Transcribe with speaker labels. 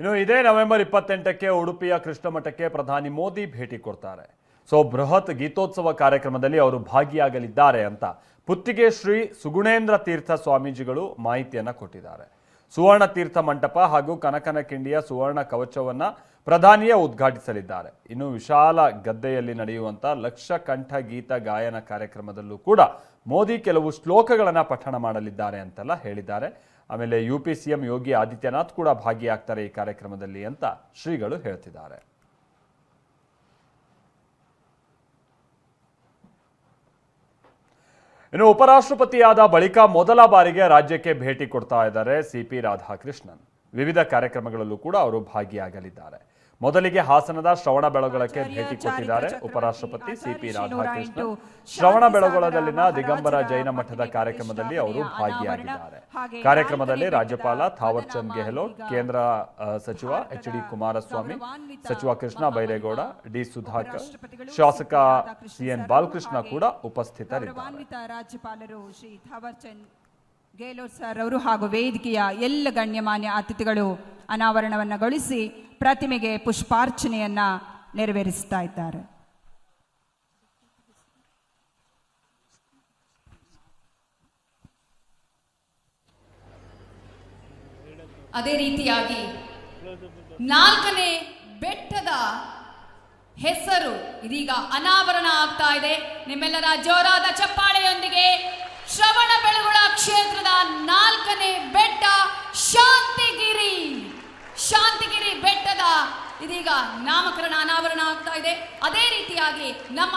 Speaker 1: ಇನ್ನು ಇದೇ ನವೆಂಬರ್ 28ಕ್ಕೆ ಉಡುಪಿಯ ಕೃಷ್ಣಮಠಕ್ಕೆ ಪ್ರಧಾನಿ ಮೋದಿ ಭೇಟಿ ಕೊಡ್ತಾರೆ. ಬೃಹತ್ ಗೀತೋತ್ಸವ ಕಾರ್ಯಕ್ರಮದಲ್ಲಿ ಅವರು ಭಾಗಿಯಾಗಲಿದ್ದಾರೆ ಅಂತ ಪುತ್ತಿಗೆ ಶ್ರೀ ಸುಗುಣೇಂದ್ರ ತೀರ್ಥ ಸ್ವಾಮೀಜಿಗಳು ಮಾಹಿತಿಯನ್ನ ಕೊಟ್ಟಿದ್ದಾರೆ. ಸುವರ್ಣ ತೀರ್ಥ ಮಂಟಪ ಹಾಗೂ ಕನಕನಕಿಂಡಿಯ ಸುವರ್ಣ ಕವಚವನ್ನ ಪ್ರಧಾನಿಯೇ ಉದ್ಘಾಟಿಸಲಿದ್ದಾರೆ. ಇನ್ನು ವಿಶಾಲ ಗದ್ದೆಯಲ್ಲಿ ನಡೆಯುವಂತ ಲಕ್ಷ ಕಂಠ ಗೀತ ಗಾಯನ ಕಾರ್ಯಕ್ರಮದಲ್ಲೂ ಕೂಡ ಮೋದಿ ಕೆಲವು ಶ್ಲೋಕಗಳನ್ನು ಪಠಣ ಮಾಡಲಿದ್ದಾರೆ ಅಂತೆಲ್ಲ ಹೇಳಿದ್ದಾರೆ. ಆಮೇಲೆ ಯುಪಿ ಸಿಎಂ ಯೋಗಿ ಆದಿತ್ಯನಾಥ್ ಕೂಡ ಭಾಗಿಯಾಗ್ತಾರೆ ಈ ಕಾರ್ಯಕ್ರಮದಲ್ಲಿ ಅಂತ ಶ್ರೀಗಳು ಹೇಳ್ತಿದ್ದಾರೆ. ಇನ್ನು ಉಪರಾಷ್ಟ್ರಪತಿಯಾದ ಬಳಿಕ ಮೊದಲ ಬಾರಿಗೆ ರಾಜ್ಯಕ್ಕೆ ಭೇಟಿ ಕೊಡ್ತಾ ಇದ್ದಾರೆ ಸಿಪಿ ರಾಧಾಕೃಷ್ಣನ್. ವಿವಿಧ ಕಾರ್ಯಕ್ರಮಗಳಲ್ಲೂ ಕೂಡ ಅವರು ಭಾಗಿಯಾಗಲಿದ್ದಾರೆ. ಮೊದಲಿಗೆ ಹಾಸನದ ಶ್ರವಣಬೆಳಗೊಳಕ್ಕೆ ಭೇಟಿ ಕೊಟ್ಟಿದ್ದಾರೆ ಉಪರಾಷ್ಟ್ರಪತಿ ಸಿಪಿ ರಾಧಾಕೃಷ್ಣನ್. ಶ್ರವಣಬೆಳಗೊಳದಲ್ಲಿನ ದಿಗಂಬರ ಜೈನ ಮಠದ ಕಾರ್ಯಕ್ರಮದಲ್ಲಿ ಅವರು ಭಾಗಿಯಾಗಿದ್ದಾರೆ. ಕಾರ್ಯಕ್ರಮದಲ್ಲಿ ರಾಜ್ಯಪಾಲ ಥಾವರ್ ಚಂದ್ ಗೆಹ್ಲೋಟ್, ಕೇಂದ್ರ ಸಚಿವ ಎಚ್ ಡಿ ಕುಮಾರಸ್ವಾಮಿ, ಸಚಿವ ಕೃಷ್ಣ ಬೈರೇಗೌಡ, ಡಿ ಸುಧಾಕರ್, ಶಾಸಕ ಸಿಎನ್ ಬಾಲಕೃಷ್ಣ ಕೂಡ ಉಪಸ್ಥಿತರಿದ್ದಾರೆ.
Speaker 2: ರಾಜ್ಯಪಾಲರು ಶ್ರೀ ಥಾವರ್ ಚಂದ್ ಗೆಹ್ಲೋಟ್ ಸರ್ ಅವರು ಹಾಗೂ ವೇದಿಕೆಯ ಎಲ್ಲ ಗಣ್ಯಮಾನ್ಯ ಅತಿಥಿಗಳು ಅನಾವರಣವನ್ನಗೊಳಿಸಿ ಪ್ರತಿಮೆಗೆ ಪುಷ್ಪಾರ್ಚನೆಯನ್ನ ನೆರವೇರಿಸ್ತಾ ಇದ್ದಾರೆ.
Speaker 3: ಅದೇ ರೀತಿಯಾಗಿ 4ನೇ ಬೆಟ್ಟದ ಹೆಸರು ಇದೀಗ ಅನಾವರಣ ಆಗ್ತಾ ಇದೆ. ನಿಮ್ಮೆಲ್ಲರ ಜೋರಾದ ಚಪ್ಪಾಳೆಯೊಂದಿಗೆ ಶ್ರವಣಬೆಳಗೊಳ ಕ್ಷೇತ್ರದ 4ನೇ ಬೆಟ್ಟ ಶಾಂತಿಗಿರಿ ಬೆಟ್ಟದ ಇದೀಗ ನಾಮಕರಣ ಅನಾವರಣ ಆಗ್ತಾ ಇದೆ. ಅದೇ ರೀತಿಯಾಗಿ ನಮ್ಮ